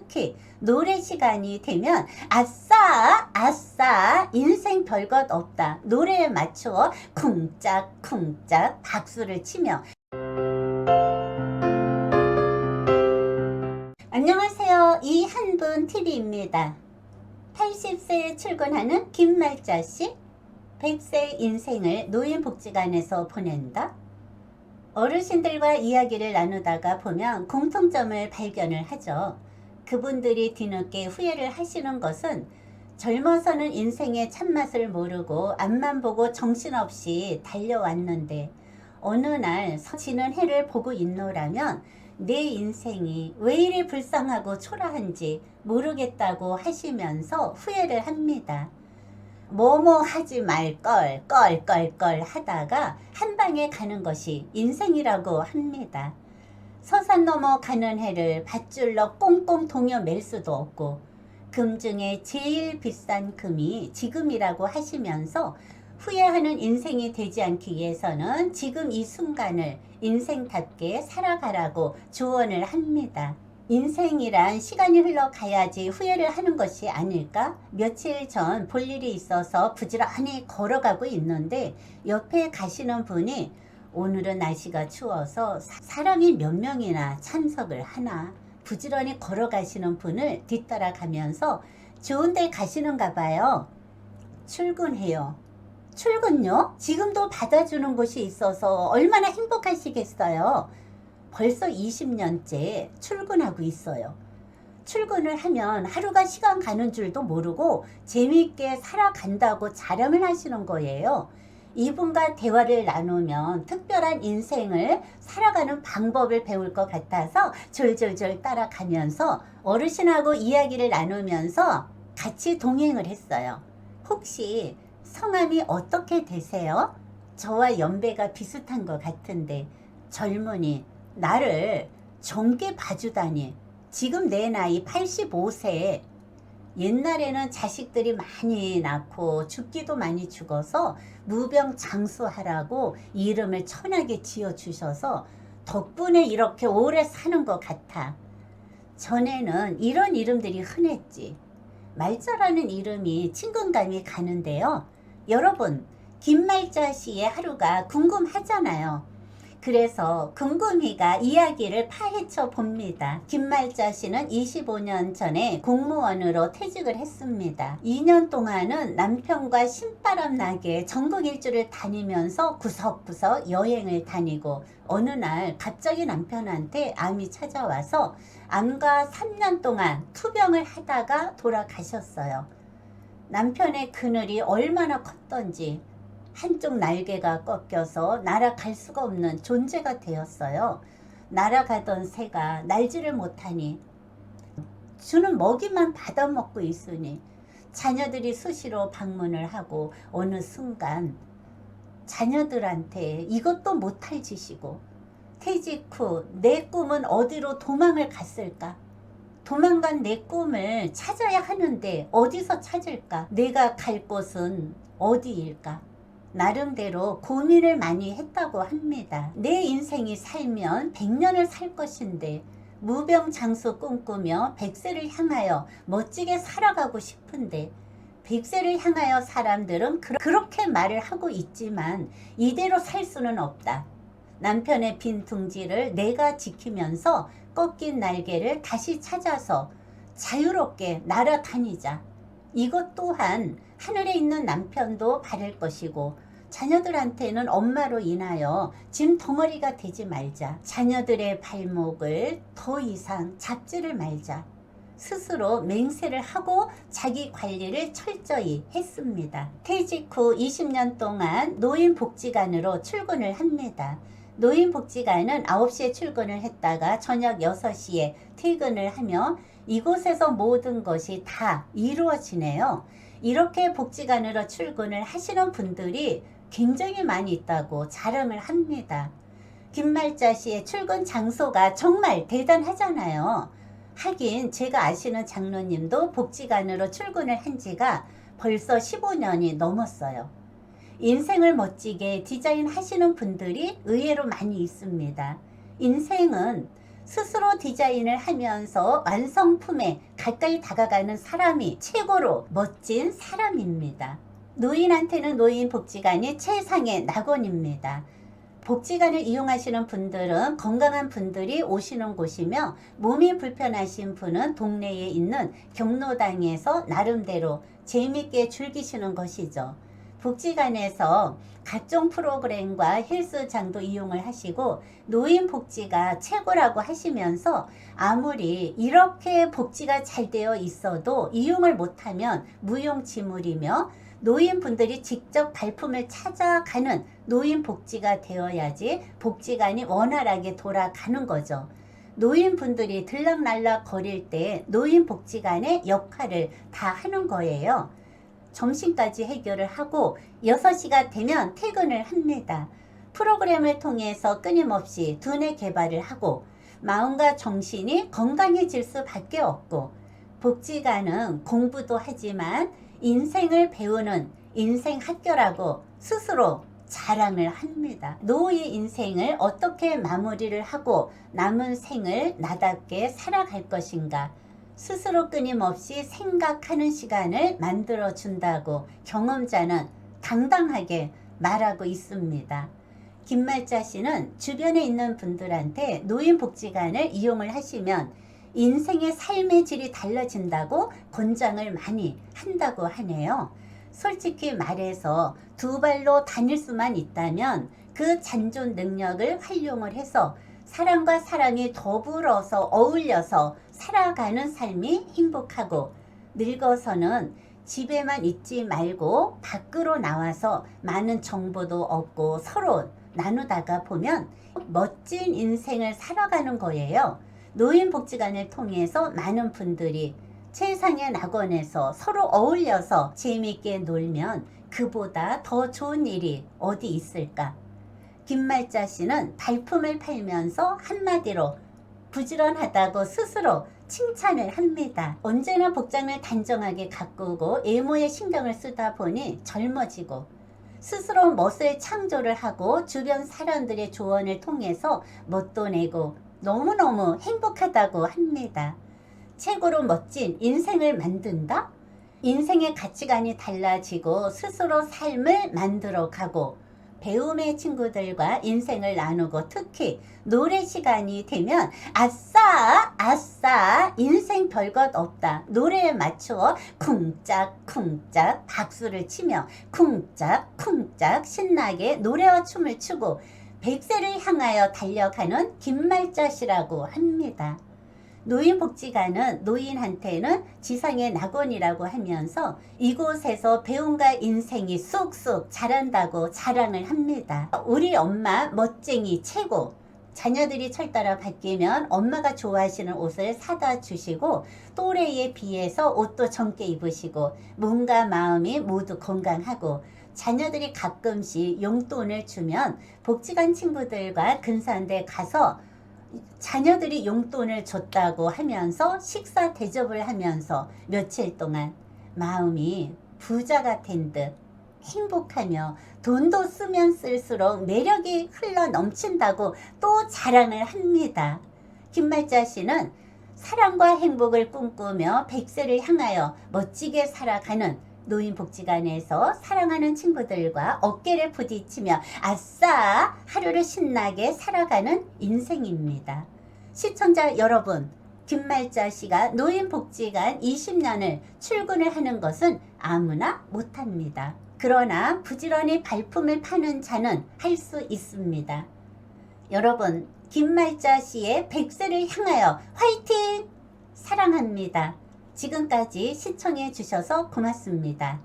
특히 노래 시간이 되면 아싸 아싸 인생 별것 없다 노래에 맞춰 쿵짝쿵짝 박수를 치며. 안녕하세요, 이한분 TV입니다. 80세에 출근하는 김말자씨, 100세 인생을 노인복지관에서 보낸다. 어르신들과 이야기를 나누다가 보면 공통점을 발견을 하죠. 그분들이 뒤늦게 후회를 하시는 것은 젊어서는 인생의 참맛을 모르고 앞만 보고 정신없이 달려왔는데 어느 날 서지는 해를 보고 있노라면 내 인생이 왜 이리 불쌍하고 초라한지 모르겠다고 하시면서 후회를 합니다. 뭐뭐 하지 말걸 껄껄껄 하다가 한 방에 가는 것이 인생이라고 합니다. 서산 넘어 가는 해를 밧줄로 꽁꽁 동여 맬 수도 없고 금 중에 제일 비싼 금이 지금이라고 하시면서 후회하는 인생이 되지 않기 위해서는 지금 이 순간을 인생답게 살아가라고 조언을 합니다. 인생이란 시간이 흘러가야지 후회를 하는 것이 아닐까? 며칠 전 볼 일이 있어서 부지런히 걸어가고 있는데 옆에 가시는 분이 오늘은 날씨가 추워서 사람이 몇 명이나 참석을 하나? 부지런히 걸어가시는 분을 뒤따라가면서 좋은 데 가시는가 봐요. 출근해요. 출근요? 지금도 받아주는 곳이 있어서 얼마나 행복하시겠어요. 벌써 20년째 출근하고 있어요. 출근을 하면 하루가 시간 가는 줄도 모르고 재미있게 살아간다고 자랑을 하시는 거예요. 이분과 대화를 나누면 특별한 인생을 살아가는 방법을 배울 것 같아서 졸졸졸 따라가면서 어르신하고 이야기를 나누면서 같이 동행을 했어요. 혹시 성함이 어떻게 되세요? 저와 연배가 비슷한 것 같은데 젊은이 나를 젊게 봐주다니. 지금 내 나이 85세. 옛날에는 자식들이 많이 낳고 죽기도 많이 죽어서 무병장수하라고 이름을 천하게 지어주셔서 덕분에 이렇게 오래 사는 것 같아. 전에는 이런 이름들이 흔했지. 말자라는 이름이 친근감이 가는데요. 여러분, 김말자 씨의 하루가 궁금하잖아요. 그래서 궁금이가 이야기를 파헤쳐 봅니다. 김말자 씨는 25년 전에 공무원으로 퇴직을 했습니다. 2년 동안은 남편과 신바람 나게 전국 일주를 다니면서 구석구석 여행을 다니고 어느 날 갑자기 남편한테 암이 찾아와서 암과 3년 동안 투병을 하다가 돌아가셨어요. 남편의 그늘이 얼마나 컸던지 한쪽 날개가 꺾여서 날아갈 수가 없는 존재가 되었어요. 날아가던 새가 날지를 못하니 주는 먹이만 받아먹고 있으니 자녀들이 수시로 방문을 하고 어느 순간 자녀들한테 이것도 못할 짓이고 퇴직 후 내 꿈은 어디로 도망을 갔을까? 도망간 내 꿈을 찾아야 하는데 어디서 찾을까? 내가 갈 곳은 어디일까? 나름대로 고민을 많이 했다고 합니다. 내 인생이 살면 100년을 살 것인데 무병장수 꿈꾸며 100세를 향하여 멋지게 살아가고 싶은데 100세를 향하여 사람들은 그렇게 말을 하고 있지만 이대로 살 수는 없다. 남편의 빈 둥지를 내가 지키면서 꺾인 날개를 다시 찾아서 자유롭게 날아다니자. 이것 또한 하늘에 있는 남편도 바랄 것이고 자녀들한테는 엄마로 인하여 짐 덩어리가 되지 말자. 자녀들의 발목을 더 이상 잡지를 말자. 스스로 맹세를 하고 자기 관리를 철저히 했습니다. 퇴직 후 20년 동안 노인복지관으로 출근을 합니다. 노인복지관은 9시에 출근을 했다가 저녁 6시에 퇴근을 하며 이곳에서 모든 것이 다 이루어지네요. 이렇게 복지관으로 출근을 하시는 분들이 굉장히 많이 있다고 자랑을 합니다. 김말자 씨의 출근 장소가 정말 대단하잖아요. 하긴 제가 아시는 장로님도 복지관으로 출근을 한 지가 벌써 15년이 넘었어요. 인생을 멋지게 디자인하시는 분들이 의외로 많이 있습니다. 인생은 스스로 디자인을 하면서 완성품에 가까이 다가가는 사람이 최고로 멋진 사람입니다. 노인한테는 노인복지관이 최상의 낙원입니다. 복지관을 이용하시는 분들은 건강한 분들이 오시는 곳이며, 몸이 불편하신 분은 동네에 있는 경로당에서 나름대로 재밌게 즐기시는 것이죠. 복지관에서 각종 프로그램과 헬스장도 이용을 하시고 노인복지가 최고라고 하시면서, 아무리 이렇게 복지가 잘 되어 있어도 이용을 못하면 무용지물이며, 노인분들이 직접 발품을 찾아가는 노인복지가 되어야지 복지관이 원활하게 돌아가는 거죠. 노인분들이 들락날락 거릴 때 노인복지관의 역할을 다 하는 거예요. 점심까지 해결을 하고 6시가 되면 퇴근을 합니다. 프로그램을 통해서 끊임없이 두뇌 개발을 하고 마음과 정신이 건강해질 수밖에 없고, 복지관은 공부도 하지만 인생을 배우는 인생학교라고 스스로 자랑을 합니다. 노후의 인생을 어떻게 마무리를 하고 남은 생을 나답게 살아갈 것인가, 스스로 끊임없이 생각하는 시간을 만들어 준다고 경험자는 당당하게 말하고 있습니다. 김말자 씨는 주변에 있는 분들한테 노인복지관을 이용을 하시면 인생의 삶의 질이 달라진다고 권장을 많이 한다고 하네요. 솔직히 말해서 두 발로 다닐 수만 있다면 그 잔존 능력을 활용을 해서 사람과 사람이 더불어서 어울려서 살아가는 삶이 행복하고, 늙어서는 집에만 있지 말고 밖으로 나와서 많은 정보도 얻고 서로 나누다가 보면 멋진 인생을 살아가는 거예요. 노인복지관을 통해서 많은 분들이 최상의 낙원에서 서로 어울려서 재미있게 놀면 그보다 더 좋은 일이 어디 있을까? 김말자 씨는 발품을 팔면서 한마디로 부지런하다고 스스로 칭찬을 합니다. 언제나 복장을 단정하게 가꾸고 외모에 신경을 쓰다 보니 젊어지고, 스스로 멋을 창조를 하고 주변 사람들의 조언을 통해서 멋도 내고 너무너무 행복하다고 합니다. 최고로 멋진 인생을 만든다? 인생의 가치관이 달라지고 스스로 삶을 만들어 가고, 배움의 친구들과 인생을 나누고 특히 노래 시간이 되면 아싸 아싸 인생 별것 없다 노래에 맞추어 쿵짝쿵짝 박수를 치며 쿵짝쿵짝 신나게 노래와 춤을 추고 100세를 향하여 달려가는 김말자 씨라고 합니다. 노인복지관은 노인한테는 지상의 낙원이라고 하면서 이곳에서 배움과 인생이 쑥쑥 자란다고 자랑을 합니다. 우리 엄마 멋쟁이 최고! 자녀들이 철따라 바뀌면 엄마가 좋아하시는 옷을 사다 주시고 또래에 비해서 옷도 젊게 입으시고 몸과 마음이 모두 건강하고, 자녀들이 가끔씩 용돈을 주면 복지관 친구들과 근사한 데 가서 자녀들이 용돈을 줬다고 하면서 식사 대접을 하면서 며칠 동안 마음이 부자가 된 듯 행복하며 돈도 쓰면 쓸수록 매력이 흘러 넘친다고 또 자랑을 합니다. 김말자 씨는 사랑과 행복을 꿈꾸며 100세를 향하여 멋지게 살아가는 노인복지관에서 사랑하는 친구들과 어깨를 부딪히며 아싸 하루를 신나게 살아가는 인생입니다. 시청자 여러분, 김말자 씨가 노인복지관 20년을 출근을 하는 것은 아무나 못합니다. 그러나 부지런히 발품을 파는 자는 할 수 있습니다. 여러분, 김말자 씨의 100세를 향하여 화이팅! 사랑합니다. 지금까지 시청해 주셔서 고맙습니다.